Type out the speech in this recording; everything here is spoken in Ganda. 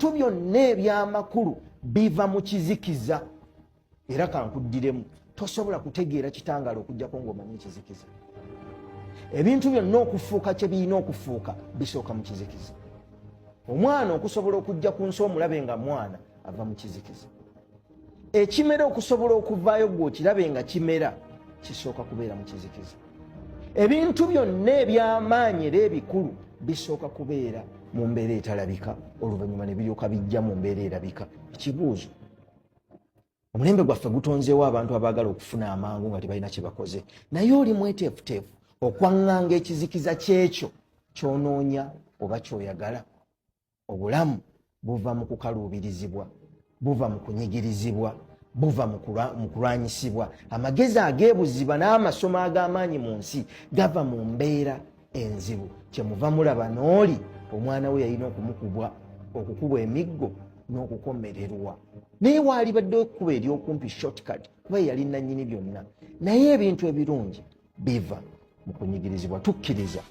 ebintu byonna ebyamakulu biva mu kizikiza. Era kankuddiremu, tosobola kutegeera kitangaala okujjako ng'omanyi ekizikiza. Ebintu byonna okufuuka kye birina okufuuka bisooka mu kizikiza. Omwana okusobola okujja ku nsi omulabe nga mwana ava mu kizikiza. Ekimera okusobola okuvaayo gwe okirabe nga kimera kisooka kubeera mu kizikiza. Ebintu byonna eby'amaanyi era ebikulu bisooka kubeera mu mbeera etalabika, oluvannyuma ne biryoka bijja mu mbeera erabika. Ekibuuzo, omulembe gwaffe gutonzeewo abantu abaagala okufuna amangu nga tebalina kye bakoze, naye oli mweteefuteefu okwaŋŋanga ekizikiza ky'ekyo ky'onoonya oba ky'oyagala. Obulamu buva mu kukaluubirizibwa, buva mu kunyigirizibwa, buva mu kulwanyisibwa. Amagezi ag'ebuziba n'amasomo ag'amaanyi mu nsi gava mu mbeera enzibu. Kyemuva mulaba n'oli omwana we yalina okukubwa emiggo n'okukomererwa, naye waalibadde okkuba ery'okumpi shortcut kuba yali nannyini byonna. Naye ebintu ebirungi biva mu kunyigirizibwa. Tukkiriza